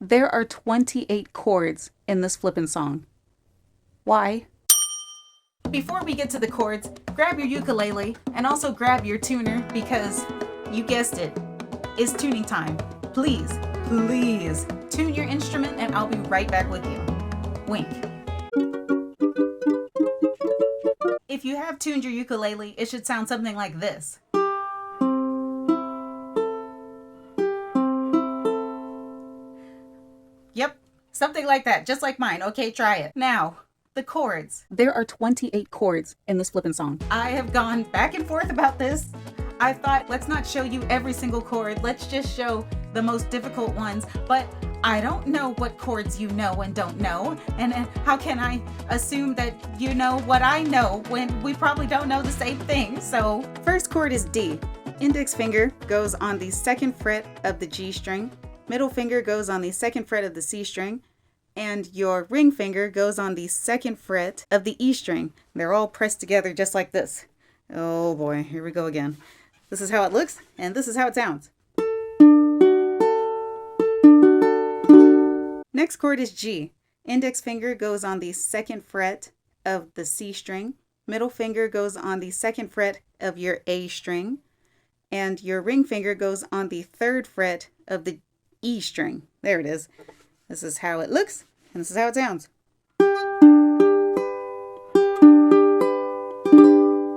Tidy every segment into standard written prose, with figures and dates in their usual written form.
There are 28 chords in this flippin' song. Why? Before we get to the chords, grab your ukulele and also grab your tuner because you guessed it, it's tuning time. Please, please tune your instrument and I'll be right back with you. Wink. If you have tuned your ukulele, it should sound something like this. Yep, something like that, just like mine. Okay, try it. Now, the chords. There are 28 chords in this flippin' song. I have gone back and forth about this. I thought, let's not show you every single chord. Let's just show the most difficult ones. But I don't know what chords you know and don't know. And how can I assume that you know what I know when we probably don't know the same thing? So, first chord is D. Index finger goes on the 2nd fret of the G string. Middle finger goes on the 2nd fret of the C string, and your ring finger goes on the 2nd fret of the E string. They're all pressed together just like this. Oh boy, here we go again. This is how it looks, and this is how it sounds. Next chord is G. Index finger goes on the 2nd fret of the C string. Middle finger goes on the 2nd fret of your A string, and your ring finger goes on the 3rd fret of the E string. There it is. This is how it looks, and this is how it sounds.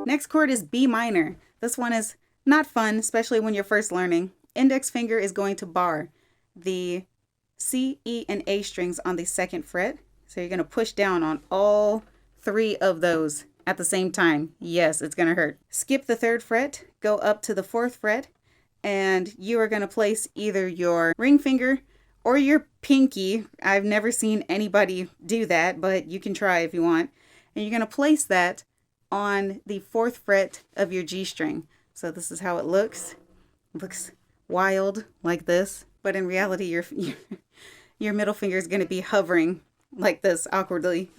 Next chord is B minor. This one is not fun, especially when you're first learning. Index finger is going to bar the C, E, and A strings on the 2nd fret. So you're going to push down on all 3 of those at the same time. Yes, it's going to hurt. Skip the 3rd fret, go up to the 4th fret, and you are going to place either your ring finger or your pinky. I've never seen anybody do that, but you can try if you want. And you're going to place that on the 4th fret of your G string. So this is how it looks. It looks wild like this, but in reality, your middle finger is going to be hovering like this awkwardly.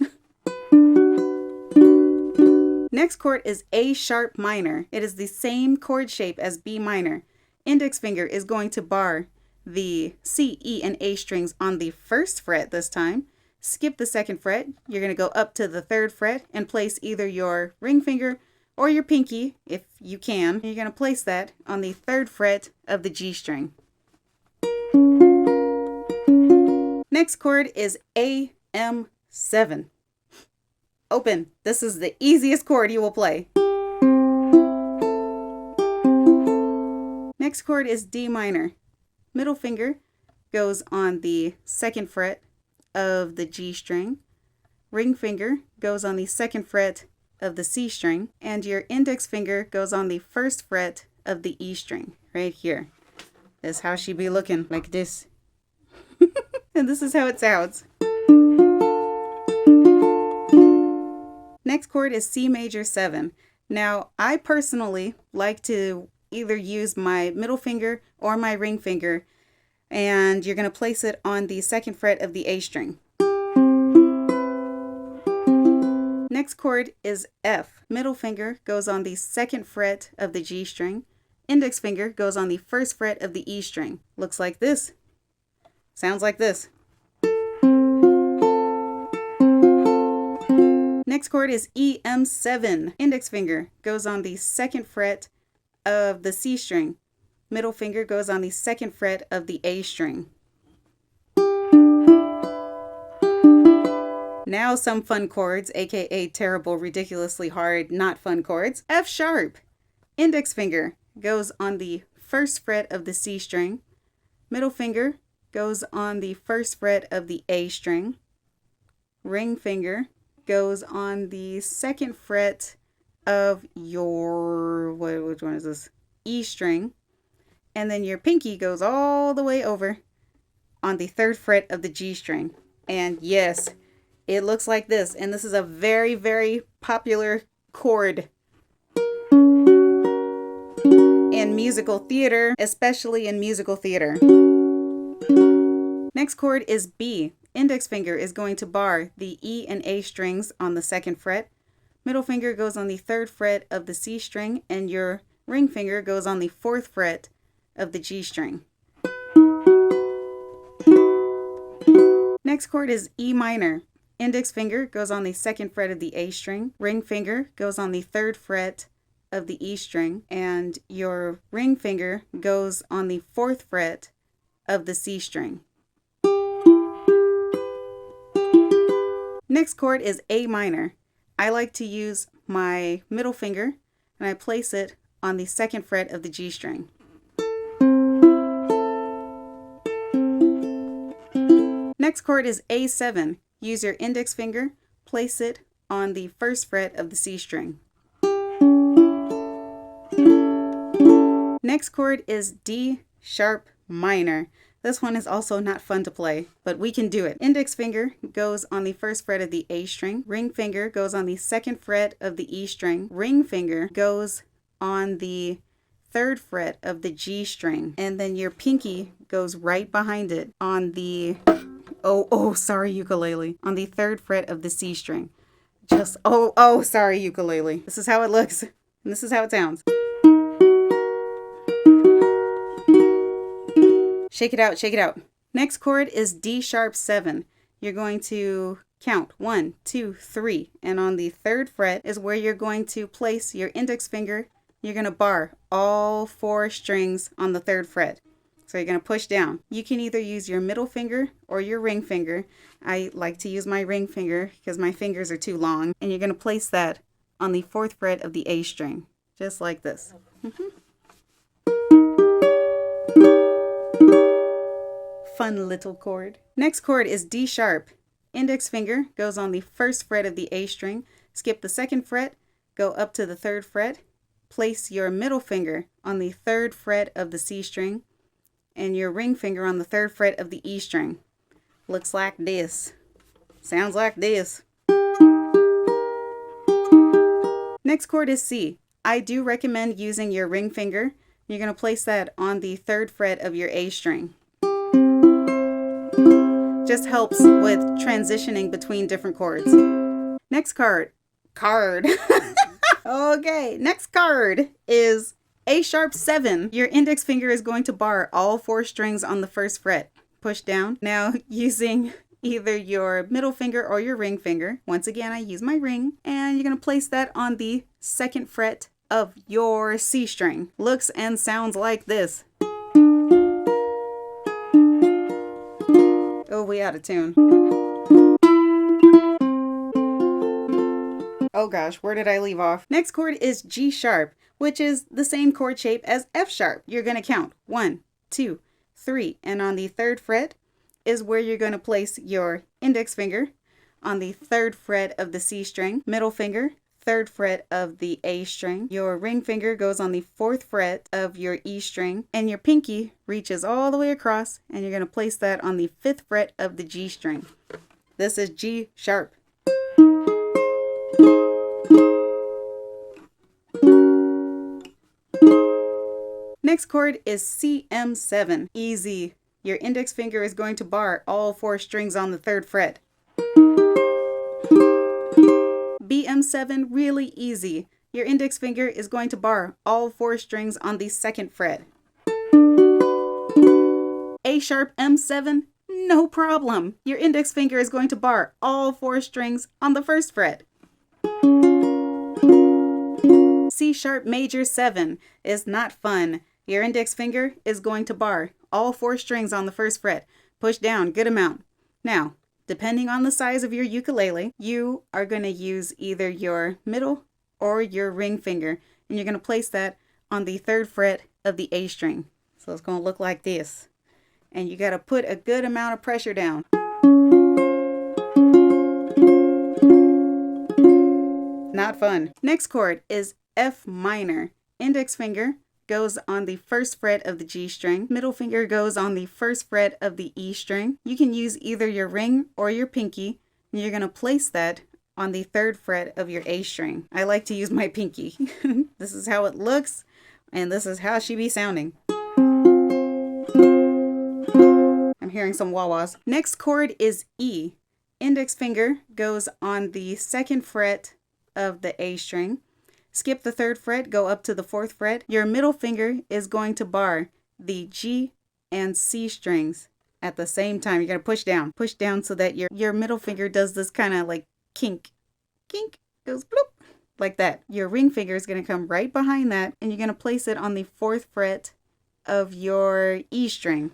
Next chord is A sharp minor. It is the same chord shape as B minor. Index finger is going to bar the C, E, and A strings on the 1st fret this time. Skip the 2nd fret. You're going to go up to the 3rd fret and place either your ring finger or your pinky, if you can. You're going to place that on the 3rd fret of the G string. Next chord is AM7. Open. This is the easiest chord you will play. Next chord is D minor. Middle finger goes on the 2nd fret of the G string. Ring finger goes on the 2nd fret of the C string. And your index finger goes on the 1st fret of the E string. Right here. This is how she be looking, like this. And this is how it sounds. Next chord is C major 7. Now, I personally like to either use my middle finger or my ring finger, and you're going to place it on the 2nd fret of the A string. Next chord is F. Middle finger goes on the 2nd fret of the G string. Index finger goes on the 1st fret of the E string. Looks like this. Sounds like this. Next chord is EM7. Index finger goes on the 2nd fret of the C string. Middle finger goes on the 2nd fret of the A string. Now some fun chords, aka terrible, ridiculously hard, not fun chords. F sharp. Index finger goes on the 1st fret of the C string. Middle finger goes on the 1st fret of the A string. Ring finger goes on the 2nd fret of your, which one is this? E string. And then your pinky goes all the way over on the 3rd fret of the G string. And yes, it looks like this. And this is a very, very popular chord in musical theater, especially in musical theater. Next chord is B. Index finger is going to bar the E and A strings on the 2nd fret. Middle finger goes on the 3rd fret of the C string, and your ring finger goes on the 4th fret of the G string. Next chord is E minor. Index finger goes on the 2nd fret of the A string. Ring finger goes on the 3rd fret of the E string. And your ring finger goes on the 4th fret of the C string. Next chord is A minor. I like to use my middle finger and I place it on the 2nd fret of the G string. Next chord is A7. Use your index finger, place it on the 1st fret of the C string. Next chord is D sharp minor. This one is also not fun to play, but we can do it. Index finger goes on the 1st fret of the A string. Ring finger goes on the 2nd fret of the E string. Ring finger goes on the 3rd fret of the G string. And then your pinky goes right behind it on the, sorry ukulele, on the 3rd fret of the C string. Sorry ukulele. This is how it looks, and this is how it sounds. Shake it out, shake it out. Next chord is D sharp 7. You're going to count 1, 2, 3, and on the 3rd fret is where you're going to place your index finger. You're going to bar all 4 strings on the 3rd fret. So you're going to push down. You can either use your middle finger or your ring finger. I like to use my ring finger because my fingers are too long. And you're going to place that on the 4th fret of the A string, just like this. Fun little chord. Next chord is D sharp. Index finger goes on the 1st fret of the A string. Skip the 2nd fret, go up to the 3rd fret. Place your middle finger on the 3rd fret of the C string and your ring finger on the 3rd fret of the E string. Looks like this. Sounds like this. Next chord is C. I do recommend using your ring finger. You're going to place that on the 3rd fret of your A string. Just helps with transitioning between different chords. Next card. Okay, next card is A sharp 7. Your index finger is going to bar all 4 strings on the 1st fret. Push down. Now using either your middle finger or your ring finger. Once again, I use my ring. And you're going to place that on the 2nd fret of your C string. Looks and sounds like this. Oh, we out of tune. Oh gosh, where did I leave off? Next chord is G sharp, which is the same chord shape as F sharp. You're going to count 1, 2, 3, and on the 3rd fret is where you're going to place your index finger on the 3rd fret of the C string, middle finger, 3rd fret of the A string. Your ring finger goes on the 4th fret of your E string, and your pinky reaches all the way across, and you're going to place that on the 5th fret of the G string. This is G sharp. Next chord is CM7. Easy. Your index finger is going to bar all 4 strings on the 3rd fret. BM7, really easy. Your index finger is going to bar all 4 strings on the 2nd fret. A sharp M7, no problem. Your index finger is going to bar all 4 strings on the 1st fret. C sharp major 7 is not fun. Your index finger is going to bar all 4 strings on the 1st fret. Push down, good amount. Now, depending on the size of your ukulele, you are going to use either your middle or your ring finger, and you're going to place that on the 3rd fret of the A string. So it's going to look like this. And you got to put a good amount of pressure down. Not fun. Next chord is F minor. Index finger goes on the 1st fret of the G string. Middle finger goes on the 1st fret of the E string. You can use either your ring or your pinky, and you're going to place that on the 3rd fret of your A string. I like to use my pinky. This is how it looks, and this is how she be sounding. I'm hearing some wah-wahs. Next chord is E. Index finger goes on the 2nd fret of the A string. Skip the 3rd fret, go up to the 4th fret. Your middle finger is going to bar the G and C strings at the same time. You're going to push down so that your middle finger does this kind of like kink, goes bloop, like that. Your ring finger is going to come right behind that, and you're going to place it on the 4th fret of your E string.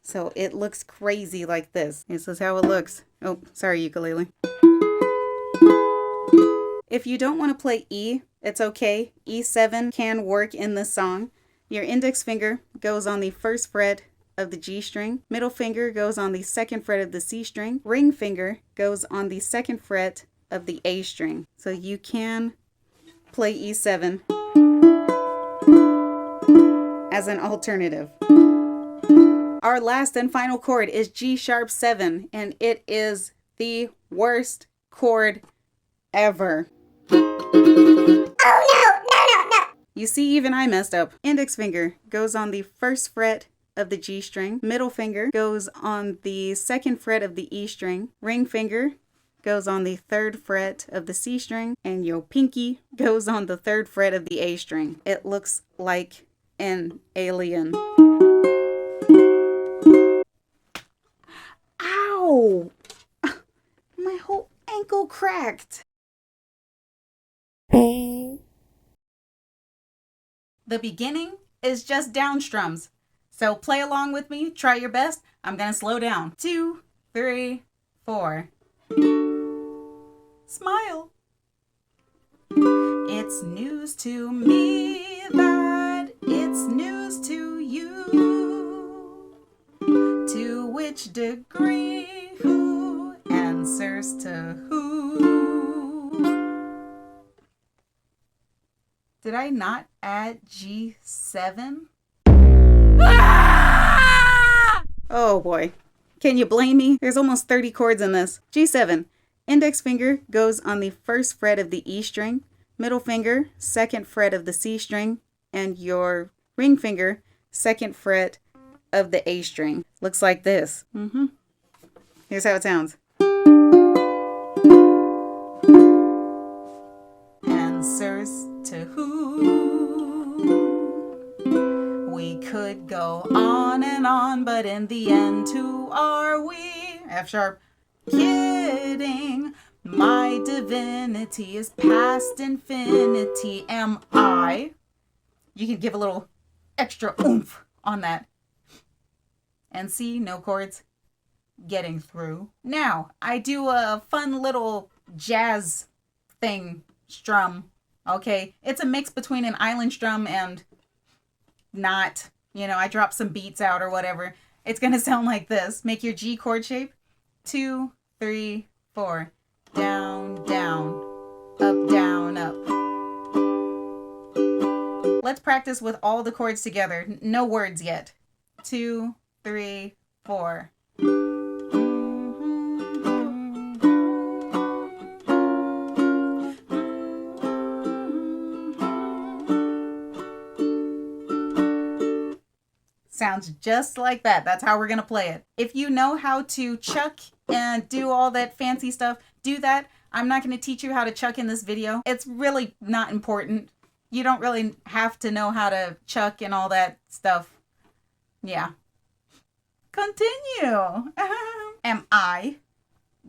So it looks crazy like this. This is how it looks. Oh, sorry, ukulele. If you don't want to play E, it's okay. E7 can work in this song. Your index finger goes on the 1st fret of the G string. Middle finger goes on the 2nd fret of the C string. Ring finger goes on the 2nd fret of the A string. So you can play E7 as an alternative. Our last and final chord is G sharp 7, and it is the worst chord ever. Oh no. You see, even I messed up. Index finger goes on the 1st fret of the G string. Middle finger goes on the 2nd fret of the E string. Ring finger goes on the 3rd fret of the C string. And your pinky goes on the 3rd fret of the A string. It looks like an alien. Ow! My whole ankle cracked. The beginning is just down strums. So play along with me, try your best. I'm gonna slow down. 2, 3, 4. Smile. It's news to me that it's news to you. To which degree, who answers to who? Did I not add G7? Ah! Oh boy. Can you blame me? There's almost 30 chords in this. G7. Index finger goes on the 1st fret of the E string. Middle finger, 2nd fret of the C string. And your ring finger, 2nd fret of the A string. Looks like this. Here's how it sounds. Answers to who? We could go on and on, but in the end, who are we? F sharp. Kidding. My divinity is past infinity. Am I? You can give a little extra oomph on that. And C, no chords. Getting through. Now, I do a fun little jazz thing, strum. Okay, it's a mix between an island strum and not. You know, I drop some beats out or whatever. It's going to sound like this. Make your G chord shape. 2, 3, 4. Down, down. Up, down, up. Let's practice with all the chords together. No words yet. 2, 3, 4. Sounds just like that. That's how we're going to play it. If you know how to chuck and do all that fancy stuff, do that. I'm not going to teach you how to chuck in this video. It's really not important. You don't really have to know how to chuck and all that stuff. Yeah. Continue. Am I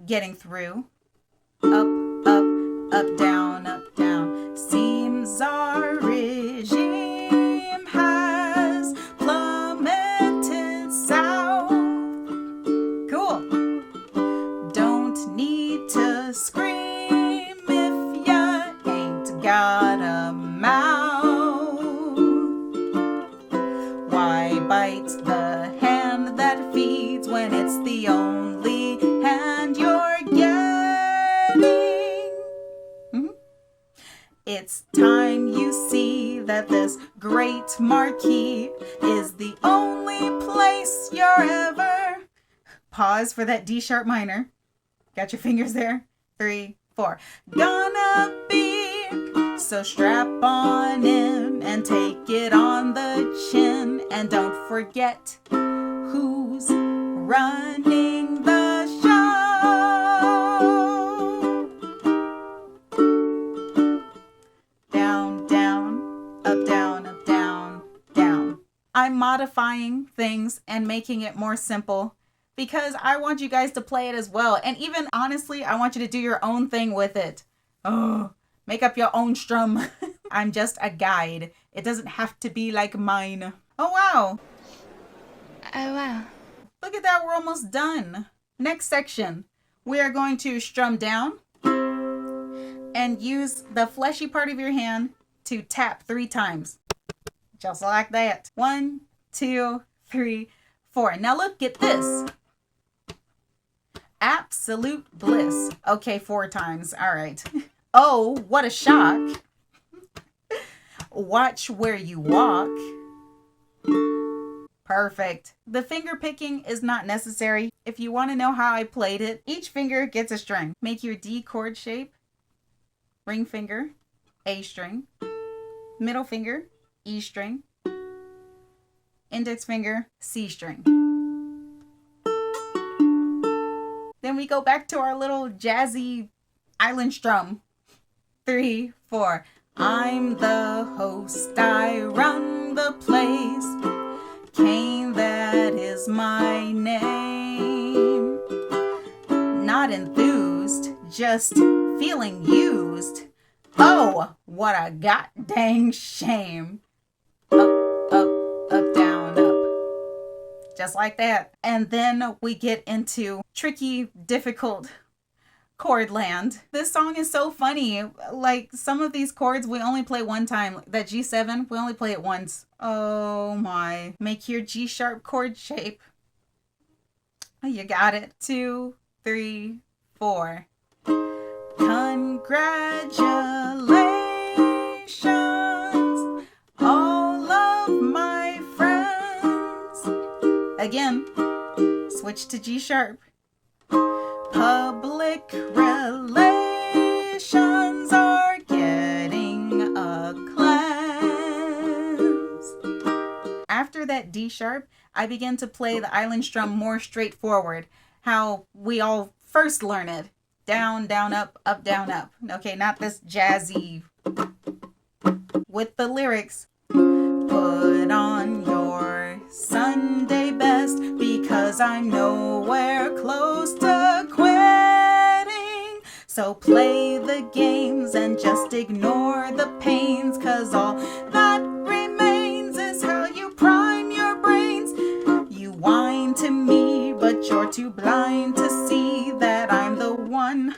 getting through? Up, up, up, down, up, down. Seems our regime has plummeted south. Cool. Don't need to scream if ya ain't got a mouth. Why bite the hand that feeds when it's the only hand you're getting? It's time you see that this great marquee is the only place you're ever. Pause for that D sharp minor. Got your fingers there? 3, 4. Gonna be, so strap on in and take it on the chin. And don't forget who's running the show. Down, down, up, down, up, down, down. I'm modifying things and making it more simple because I want you guys to play it as well. And even honestly, I want you to do your own thing with it. Oh, make up your own strum. I'm just a guide. It doesn't have to be like mine. Oh, wow. Oh, wow. Look at that. We're almost done. Next section. We are going to strum down and use the fleshy part of your hand to tap 3 times. Just like that. 1, 2, 3, 4. Now look, get this. Absolute bliss. Okay, 4 times. All right. Oh, what a shock. Watch where you walk. Perfect. The finger picking is not necessary. If you want to know how I played it, each finger gets a string. Make your D chord shape. Ring finger, A string. Middle finger, E string. Index finger, C string. Then we go back to our little jazzy island strum. 3, 4. I'm the host, I run the place. Kane, that is my name. Not enthused, just feeling used. Oh, what a goddamn shame. Up, up, up, down, up. Just like that. And then we get into tricky, difficult chord land. This song is so funny. Like, some of these chords we only play one time. That G7, we only play it once. Oh my. Make your G sharp chord shape. You got it. 2, 3, 4. Congratulations, all of my friends. Again, switch to G sharp. Public relations are getting a cleanse. After that D sharp, I begin to play the island strum more straightforward, how we all first learn it. Down, down, up, down, up. Okay, not this jazzy with the lyrics. Put on your Sunday best because I'm nowhere close to quitting. So play the games and just ignore the pains, 'cause all that remains is how you prime your brains. You whine to me, but you're too blind to see that I'm the one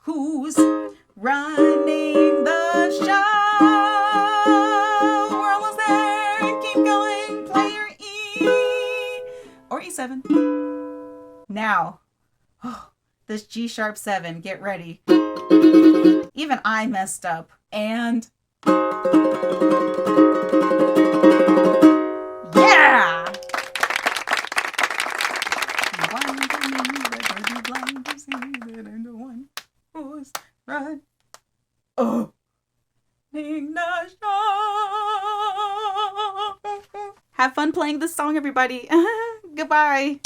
who's running the show. We're almost there. Keep going. Play your E or E7. Now, this G sharp 7. Get ready. Even I messed up. And yeah! Right. Oh. Have fun playing this song, everybody. Goodbye.